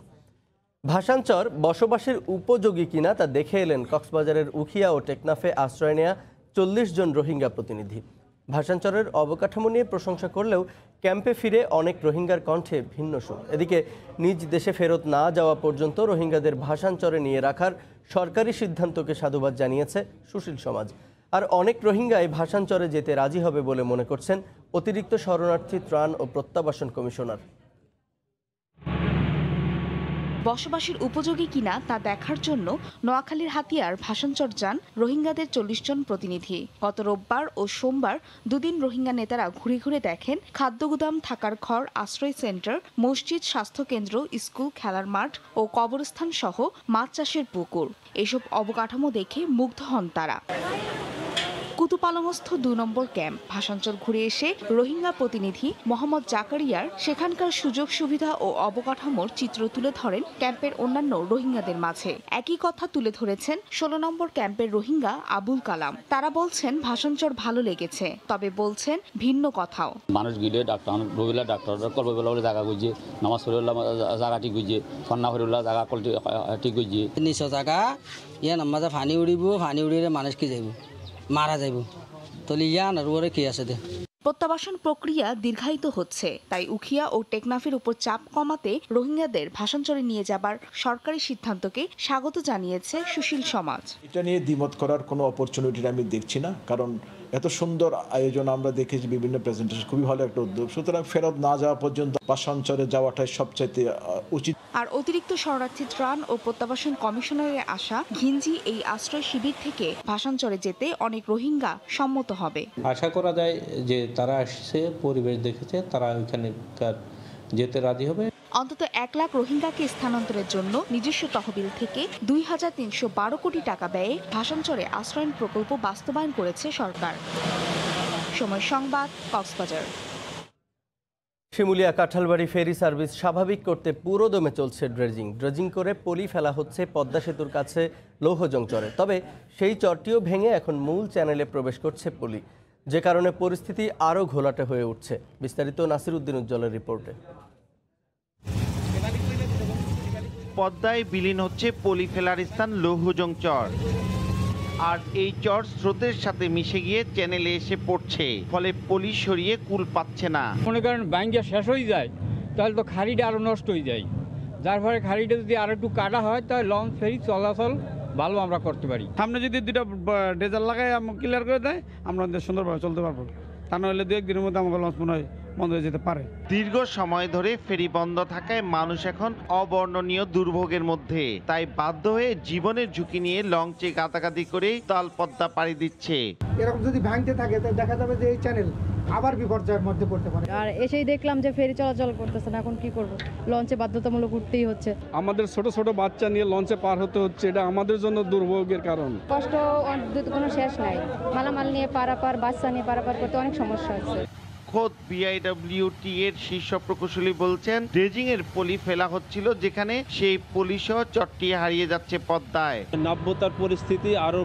ভাষাঞ্চর বসবাসের উপযোগী কিনা তা দেখে এলেন কক্সবাজারের উখিয়া ও টেকনাফে আশ্রয় নেয়া 40 জন রোহিঙ্গা প্রতিনিধি। ভাষাঞ্চরের অবকাঠামো নিয়ে প্রশংসা করলেও ক্যাম্পে ফিরে অনেক রোহিঙ্গার কণ্ঠে ভিন্ন সুর। এদিকে নিজ দেশে ফেরত না যাওয়া পর্যন্ত রোহিঙ্গাদের ভাষাঞ্চরে নিয়ে রাখার সরকারি সিদ্ধান্তকে সাধুবাদ জানিয়েছে সুশীল সমাজ। আর অনেক রোহিঙ্গাই ভাষাঞ্চরে যেতে রাজি হবে বলে মনে করছেন অতিরিক্ত শরণার্থী ত্রাণ ও প্রত্যাবাসন কমিশনার। বসবাসের উপযোগী কিনা তা দেখার জন্য নোয়াখালীর হাতিয়ার ভাষাঞ্চর যান রোহিঙ্গাদের 40 জন প্রতিনিধি। গত রোববার ও সোমবার দুদিন রোহিঙ্গা নেতারা ঘুরে ঘুরে দেখেন খাদ্যগুদাম, থাকার ঘর, আশ্রয় সেন্টার, মসজিদ, স্বাস্থ্যকেন্দ্র, স্কুল, খেলার মাঠ ও কবরস্থান সহ মাছ চাষের পুকুর। এসব অবকাঠামো দেখে মুগ্ধ হন তারা। কুতুপালংস্থ 2 নম্বর ক্যাম্প ভাষাঞ্চল ঘুরে এসে রোহিঙ্গা প্রতিনিধি মোহাম্মদ জাকারিয়ার সেখানকার সুযোগ সুবিধা ও অবকাঠামোর চিত্র তুলে ধরেন ক্যাম্পের অন্যান্য রোহিঙ্গাদের মাঝে। একই কথা তুলে ধরেছেন 16 নম্বর ক্যাম্পের রোহিঙ্গা আবুল কালাম। তারা বলছেন ভাষাঞ্চর ভালো লেগেছে, তবে বলছেন ভিন্ন কথাও। মানুষ গিলে ডাক্তার রবিলা ডাক্তার কল্প বলে জায়গা গুজে, নামাজ পড়িলা জায়গা ঠিক গুজে, কন্যা হরিলা জায়গা কলটি ঠিক গুজে। নিচ জায়গা ইয়ে নামাজে ফানি উড়িব, ফানি উড়িলে মানুষ কি যাইব, মারা যাইব, তাহলে ইয়ান আর ওরে কি আছে। প্রত্যাবাসন প্রক্রিয়া দীর্ঘায়িত হচ্ছে, তাই উখিয়া ও টেকনাফের উপর চাপ কমাতে রোহিঙ্গাদের ভাষাঞ্চরে নিয়ে যাবার সরকারি সিদ্ধান্তকে স্বাগত জানিয়েছে সুশীল সমাজ। এটা নিয়ে দ্বিমত করার কোনো অপরচুনিটি আমি দেখছি না, কারণ এত সুন্দর আয়োজন আমরা দেখেছি, বিভিন্ন প্রেজেন্টেশন, খুবই ভালো একটা উদ্যোগ। সুতরাং ফেরত না যাওয়া পর্যন্ত ভাষাঞ্চলে যাওয়াটাই সবচাইতে উচিত। আর অতিরিক্ত শরণার্থী ত্রাণ ও প্রত্যাবাসন কমিশনারের আশা, ঘিঞ্জি এই আশ্রয় শিবির থেকে ভাষাঞ্চলে যেতে অনেক রোহিঙ্গা সম্মত হবে। আশা করা যায় যে তারা আসছে, পরিবেশ দেখেছে, তারা ওইখানে যেতে রাজি হবে। অন্তত 1 লাখ রোহিঙ্গাকে স্থানান্তরের জন্য নিজস্ব তহবিল থেকে 2312 কোটি টাকা ব্যয়ে ভাষাঞ্চলে আশ্রয়ণ প্রকল্প বাস্তবায়ন করেছে সরকার। সময় সংবাদ, কক্সবাজার। শিমুলিয়া কাঁঠালবাড়ি ফেরি সার্ভিস স্বাভাবিক করতে পুরোদমে চলছে ড্রেজিং করে পলি ফেলা হচ্ছে পদ্মা সেতুর কাছে লৌহজং চরে। তবে সেই চরটিও ভেঙে এখন মূল চ্যানেলে প্রবেশ করছে পলি, যে কারণে পরিস্থিতি আরও ঘোলাটে হয়ে উঠছে। বিস্তারিত নাসির উদ্দিন উজ্জ্বলের রিপোর্টে। পদ্মায় বিলীন হচ্ছে পলি ফেলার স্থান লৌহজং চর, আর এই চর স্রোতের সাথে মিশে গিয়ে চ্যানেলে এসে পড়ছে, ফলে পলি সরিয়ে কুল পাচ্ছে না। মনে করেন ব্যাংকে শেষ হয়ে যায়, তাহলে তো খাড়িটা আরো নষ্ট হয়ে যায়, যার ফলে খাড়িটা যদি আর একটু কাটা হয় তাহলে লঞ্চ ফেরি চলাচল ভালো আমরা করতে পারি। সামনে যদি দুটো ডেজাল লাগাই ক্লিয়ার করে দেয়, আমরা সুন্দরভাবে চলতে পারবো। তা নাহলে 2-1 দিনের মধ্যে আমাকে লঞ্চ মনে হয় বন্ধ হয়ে যেতে পারে। দীর্ঘ সময় ধরে ফেরি বন্ধ থাকায় মানুষ এখন অবর্ণনীয় দুর্ভোগের মধ্যে, তাই বাধ্য হয়ে জীবনের ঝুঁকি নিয়ে লঞ্চে গাতাগাতি করে তাল পদ্মা পাড়ি দিচ্ছে। এরকম যদি ভাঙতে থাকে তাহলে দেখা যাবে যে এই চ্যানেল আবার বিপর্যয়ের মধ্যে পড়তে পারে। আর এসেই দেখলাম যে ফেরি চলাচল করতেছে না, এখন কি করব? লঞ্চে বাধ্যতামূলক উঠতেই হচ্ছে। আমাদের ছোট ছোট বাচ্চা নিয়ে লঞ্চে পার হতে হচ্ছে, এটা আমাদের জন্য দুর্ভোগের কারণ। কষ্ট কোনো শেষ নাই, মালামাল নিয়ে পারাপার, বাচ্চা নিয়ে পারাপার করতে অনেক সমস্যা হচ্ছে। খোদ বিআইডব্লিউটি এর শীর্ষ প্রকৌশলী বলছেন, ড্রেজিং এর পলি ফেলা হচ্ছিল যেখানে সেই পলিসহ চরটি হারিয়ে যাচ্ছে পদ্মায়। নাব্যতার পরিস্থিতি আরও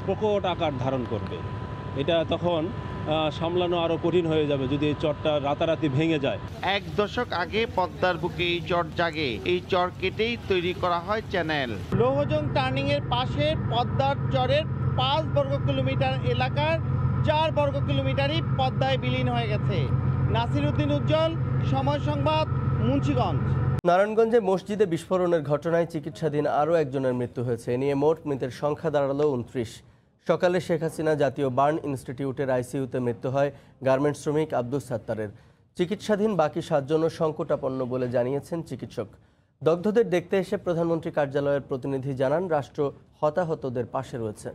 প্রকট আকার ধারণ করবে, এটা তখন সামলানো আরো কঠিন হয়ে যাবে যদি এই চরটা রাতারাতি ভেঙে যায়। 1 দশক আগে পদ্মার বুকে এই চর জাগে, এই চর কেটেই তৈরি করা হয় চ্যানেল। লৌহজং টার্নিং এর পাশে পদ্মার চরের 5 বর্গ কিলোমিটার এলাকার 4 বর্গ কিলোমিটারই পদ্মায় বিলীন হয়ে গেছে। নাসির উদ্দিন উজ্জ্বল, সময় সংবাদ, মুন্সিগঞ্জ। নারায়ণগঞ্জে মসজিদে বিস্ফোরণের ঘটনায় চিকিৎসাধীন আরও একজনের মৃত্যু হয়েছে। এ নিয়ে মোট মৃতের সংখ্যা দাঁড়ালো 29। সকালে শেখ হাসিনা জাতীয় বার্ন ইনস্টিটিউটের আইসিইউতে মৃত্যু হয় গার্মেন্টস শ্রমিক আব্দুস সাত্তারের। চিকিৎসাধীন বাকি 7 জনও সংকটাপন্ন বলে জানিয়েছেন চিকিৎসক। দগ্ধদের দেখতে এসে প্রধানমন্ত্রী কার্যালয়ের প্রতিনিধি জানান, রাষ্ট্র হতাহতদের পাশে রয়েছে।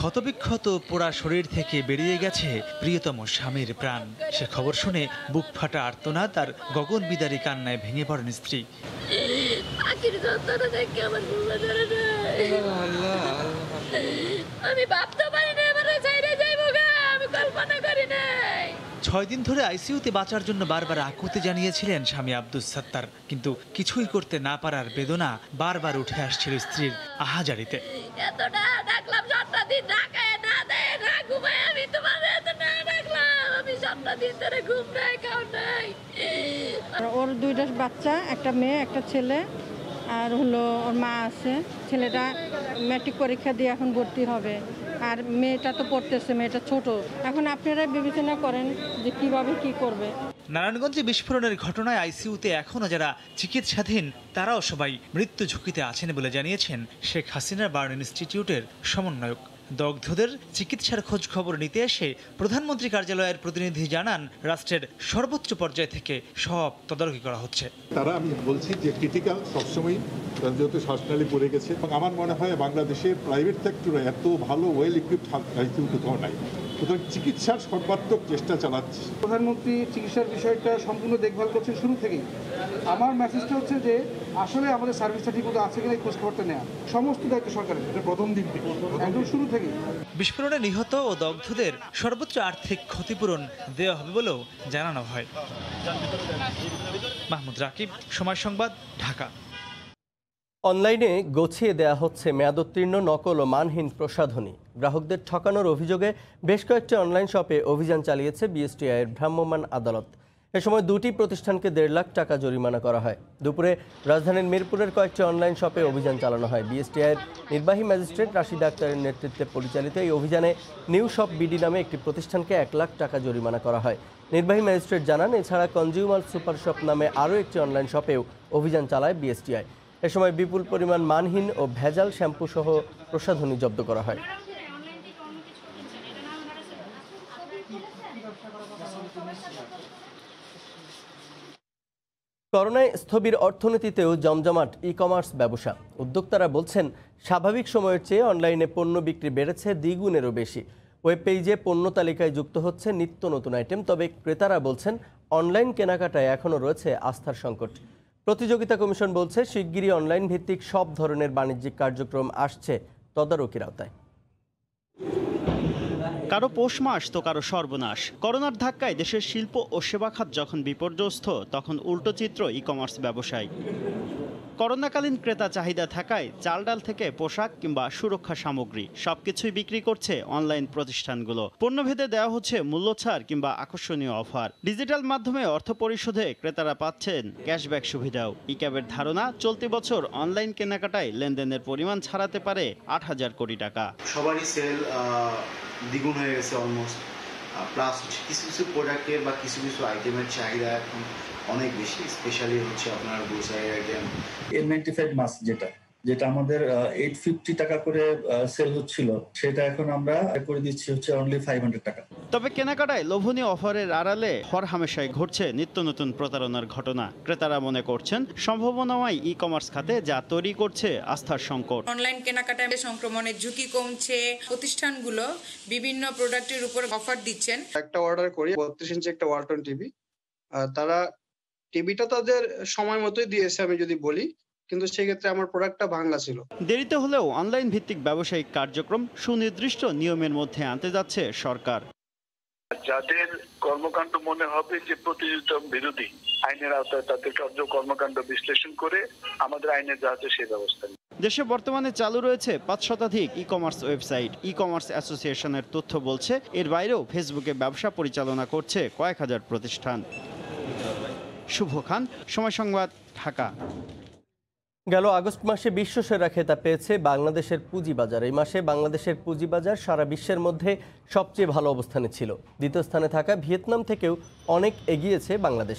ক্ষতবিক্ষত পোড়া শরীর থেকে বেরিয়ে গেছে প্রিয়তম স্বামীর প্রাণ। সে খবর শুনে বুক ফাটা আর্তনাদ আর গগন বিদারী কান্নায় ভেঙে পড়েন স্ত্রী। আমি ভাবতে পারি না, আমি কল্পনা করি নাই। 6 দিন ধরে আইসিইউতে বাঁচার জন্য বারবার আকুতি জানিয়েছিলেন স্বামী আব্দুস সাত্তার, কিন্তু কিছুই করতে না পারার বেদনা বারবার উঠে আসছিল স্ত্রীর আহাজারিতে। ওর 2টা বাচ্চা, একটা মেয়ে একটা ছেলে, আর হলো ওর মা আছে। ছেলেটা ম্যাট্রিক পরীক্ষা দিয়ে এখন ভর্তি হবে, আর মেয়েটা তো পড়তেছে, মেয়েটা ছোট। এখন আপনারা বিবেচনা করেন যে কিভাবে কি করবে। নারায়ণগঞ্জে বিস্ফোরণের ঘটনায় আইসিইউতে এখনও যারা চিকিৎসাধীন তারাও সবাই মৃত্যু ঝুঁকিতে আছেন বলে জানিয়েছেন শেখ হাসিনা বার্ন ইনস্টিটিউটের সমন্বয়ক। দগ্ধদের চিকিৎসার খোঁজ খবর নিতে এসে প্রধানমন্ত্রী কার্যালয়ের প্রতিনিধি জানান, রাষ্ট্রের সর্বোচ্চ পর্যায় থেকে সব তদারকি করা হচ্ছে। তারা আমি বলছি যে ক্রিটিক্যাল সবসময় যেহেতু শ্বাসনালী পড়ে গেছে, এবং আমার মনে হয় বাংলাদেশের প্রাইভেট সেক্টরে এত ভালো ওয়েল ইকুইপড আইসিইউ কোথাও নাই। সুতরাং চিকিৎসার সর্বাত্মক চেষ্টা চালাচ্ছে। প্রধানমন্ত্রী চিকিৎসার বিষয়টা সম্পূর্ণ দেখভাল করছেন শুরু থেকেই। আমার মেসেজটা হচ্ছে যে আসলে আমাদের সার্ভিসটা ঠিকমতো আছে কিনা খোঁজ খবরটা নেওয়া সমস্ত দায়িত্ব সরকারের, এটা প্রথম দিন থেকে একদম শুরু থেকে। বিস্ফোরণে নিহত ও দগ্ধদের সর্বোচ্চ আর্থিক ক্ষতিপূরণ দেওয়া হবে বলেও জানানো হয়। মাহমুদ রাকিব, সময় সংবাদ, ঢাকা। অনলাইনে গছিয়ে দেয়া হচ্ছে মেয়াদোত্তীর্ণ নকল ও মানহীন প্রসাধনী। গ্রাহকদের ঠকানোর অভিযোগে বেশ কয়েকটি অনলাইন শপে অভিযান চালিয়েছে বিএসটিআইয়ের ভ্রাম্যমাণ আদালত। এ সময় 2টি প্রতিষ্ঠানকে 1.5 লাখ টাকা জরিমানা করা হয়। দুপুরে রাজধানীর মিরপুরের কয়েকটি অনলাইন শপে অভিযান চালানো হয়। বিএসটিআইয়ের নির্বাহী ম্যাজিস্ট্রেট রাশিদা আক্তারের নেতৃত্বে পরিচালিত এই অভিযানে নিউ শপ বিডি নামে একটি প্রতিষ্ঠানকে 1 লাখ টাকা জরিমানা করা হয়। নির্বাহী ম্যাজিস্ট্রেট জানান, এছাড়া কনজিউমার সুপার শপ নামে আরও একটি অনলাইন শপেও অভিযান চালায় বিএসটিআই। এ সময় বিপুল পরিমাণ মানহীন ও ভেজাল শ্যাম্পু সহ প্রসাধনী জব্দ করা হয়। করোনায় স্থবির অর্থনীতিতেও জমজমাট ই-কমার্স ব্যবসা। উদ্যোক্তারা বলছেন, স্বাভাবিক সময়ের চেয়ে অনলাইনে পণ্য বিক্রি বেড়েছে দ্বিগুণেরও বেশি। ওয়েব পেজে পণ্য তালিকায় যুক্ত হচ্ছে নিত্য নতুন আইটেম। তবে ক্রেতারা বলছেন, অনলাইন কেনাকাটায় এখনও রয়েছে আস্থার সংকট। প্রতিযোগিতা কমিশন বলছে, শিগগিরই অনলাইন ভিত্তিক সব ধরনের বাণিজ্যিক কার্যক্রম আসছে তদারকির আওতায়। কারো পৌষ মাস তো কারো সর্বনাশ। করোনার ধাক্কায় দেশের শিল্প ও সেবা খাত যখন বিপর্যস্ত, তখন উল্টো চিত্র ই-কমার্স ব্যবসায়। করোনাকালীন ক্রেতা চাহিদা থাকায় চাল ডাল থেকে পোশাক কিংবা সুরক্ষা সামগ্রী সবকিছুই বিক্রি করছে অনলাইন প্রতিষ্ঠানগুলো। পণ্যভেদে দেওয়া হচ্ছে মূল্যছাড় কিংবা আকর্ষণীয় অফার। ডিজিটাল মাধ্যমে অর্থ পরিশোধে ক্রেতারা পাচ্ছেন ক্যাশব্যাক সুবিধাও। ইক্যাবের ধারণা, চলতি বছর অনলাইন কেনাকাটায় লেনদেনের পরিমাণ ছাড়াতে পারে ৮,০০০ কোটি টাকা। সবারই সেল দ্বিগুণ হয়ে গেছে অলমোস্ট। প্লাস কিছু কিছু প্রোডাক্টের বা কিছু কিছু আইটেমের চাহিদা এখন অনেক বেশি, স্পেশালি হচ্ছে আপনার গ্রোসারি আইটেম। N95 মাস্ক যেটা আমাদের 850 টাকা করে সেল হচ্ছিল, সেটা এখন আমরা করে দিচ্ছি হচ্ছে অনলি 500 টাকা। তবে কেনাকাটায় লোভনীয় অফারের আড়ালে হরহামেশাই ঘটছে নিত্য নতুন প্রতারণার ঘটনা। ক্রেতারা মনে করছেন, সম্ভাবনাময় ই-কমার্স খাতে যা তৈরি করছে আস্থার সংকট। অনলাইন কেনাকাটায় সংক্রমণের ঝুঁকি কমছে, প্রতিষ্ঠানগুলো বিভিন্ন প্রোডাক্টের উপর অফার দিচ্ছেন। একটা অর্ডার করি 32 ইঞ্চি একটা ওয়ালটন টিভি, তারা টিভিটা তাদের সময় মতোই দিয়েছে আমি যদি বলি, কিন্তু সেক্ষেত্রে আমার প্রোডাক্টটা ভাঙা ছিল। দেরিতে হলেও অনলাইন ভিত্তিক ব্যবসায়িক কার্যক্রম সুনির্দিষ্ট নিয়মের মধ্যে আনতে যাচ্ছে সরকার। যাদের কর্মকাণ্ড মনে হবে যে প্রতিযোগিতা বিরোধী আইনের আওতায়, তাদের কর্মকাণ্ড বিশ্লেষণ করে আমাদের আইনে যা আছে সেই ব্যবস্থা। দেশে বর্তমানে চালু রয়েছে ৫ শতাধিক ই-কমার্স ওয়েবসাইট। ই-কমার্স অ্যাসোসিয়েশনের তথ্য বলছে, এর বাইরেও ফেসবুকে ব্যবসা পরিচালনা করছে কয়েক হাজার প্রতিষ্ঠান। শুভ খান, সময় সংবাদ, ঢাকা। গেল আগস্ট মাসে বিশ্বসেরা খেতাব পেয়েছে বাংলাদেশের পুঁজিবাজার। এই মাসে বাংলাদেশের পুঁজিবাজার সারা বিশ্বের মধ্যে সবচেয়ে ভালো অবস্থানে ছিল। দ্বিতীয় স্থানে থাকা ভিয়েতনাম থেকেও অনেক এগিয়েছে বাংলাদেশ।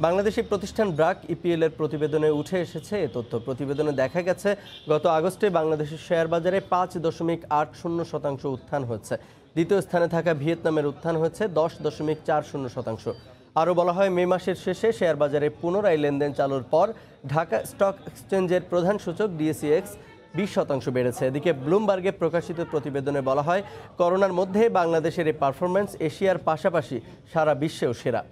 বাংলাদেশি প্রতিষ্ঠান ব্রাক ইপিএল এর প্রতিবেদনে উঠে এসেছে এ তথ্য। প্রতিবেদনে দেখা গেছে, গত আগস্টে বাংলাদেশের শেয়ার বাজারে ৫.৮০% উত্থান হয়েছে। দ্বিতীয় স্থানে থাকা ভিয়েতনামের উত্থান হয়েছে ১০.৪০%। আরও বলা হয়, মে মাসের শেষে শেয়ার বাজারে পুনরায় লেনদেন চালুর পর ঢাকা স্টক এক্সচেঞ্জের প্রধান সূচক ডিএসইএক্স 20% বেড়েছে। এদিকে ব্লুমবার্গে প্রকাশিত প্রতিবেদনে বলা হয়, করোনার মধ্যে বাংলাদেশের এই পারফরম্যান্স এশিয়ার পাশাপাশি সারা বিশ্বেও সেরা।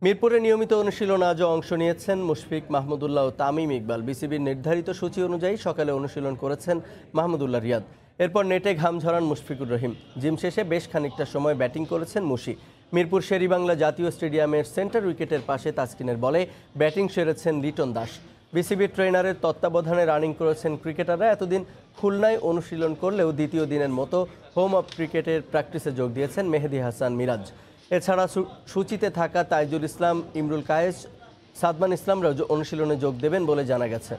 মিরপুরে নিয়মিত অনুশীলন আজও অংশ নিয়েছেন মুশফিক মাহমুদুল্লাহ ও তামিম ইকবাল। বিসিবির নির্ধারিত সূচি অনুযায়ী সকালে অনুশীলন করেছেন মাহমুদুল্লাহ রিয়াদ। এরপর নেটে ঘাম ঝরান মুশফিকুর রহিম। জিম শেষে বেশ খানিকটা সময় ব্যাটিং করেছেন মুশি। মিরপুর শেরিবাংলা জাতীয় স্টেডিয়ামের সেন্টার উইকেটের পাশে তাসকিনের বলে ব্যাটিং সেরেছেন লিটন দাস। বিসিবির ট্রেনারের তত্ত্বাবধানে রানিং করেছেন ক্রিকেটাররা। এতদিন খুলনায় অনুশীলন করলেও দ্বিতীয় দিনের মতো হোম অফ ক্রিকেটের প্র্যাকটিসে যোগ দিয়েছেন মেহেদী হাসান মিরাজ। এছাড়া সূচিতে থাকা তাইজুল ইসলাম, ইমরুল কায়েস, সাদমান ইসলামরাও অনুশীলনে যোগ দেবেন বলে জানা গেছে।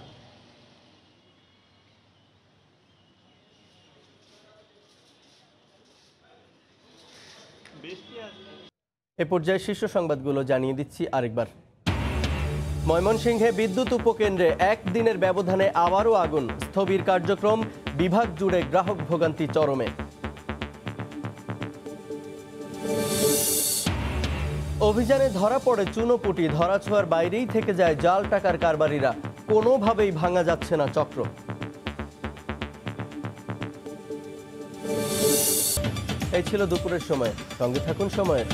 এ পর্যায়ে শীর্ষ সংবাদগুলো জানিয়ে দিচ্ছি আরেকবার। ময়মনসিংহে বিদ্যুৎ উপকেন্দ্রে একদিনের ব্যবধানে আবারও আগুন। স্থবির কার্যক্রম, বিভাগ জুড়ে গ্রাহক ভোগান্তি চরমে। অভিযানে ধরা পড়ে চুনোপুটি। ধরাছোঁয়ার বাইরেই থেকে যায় জাল টাকার কারবারিরা। কোনোভাবেই ভাঙা যাচ্ছে না চক্র। এই ছিল দুপুরের সময়। সঙ্গে থাকুন সময়ের।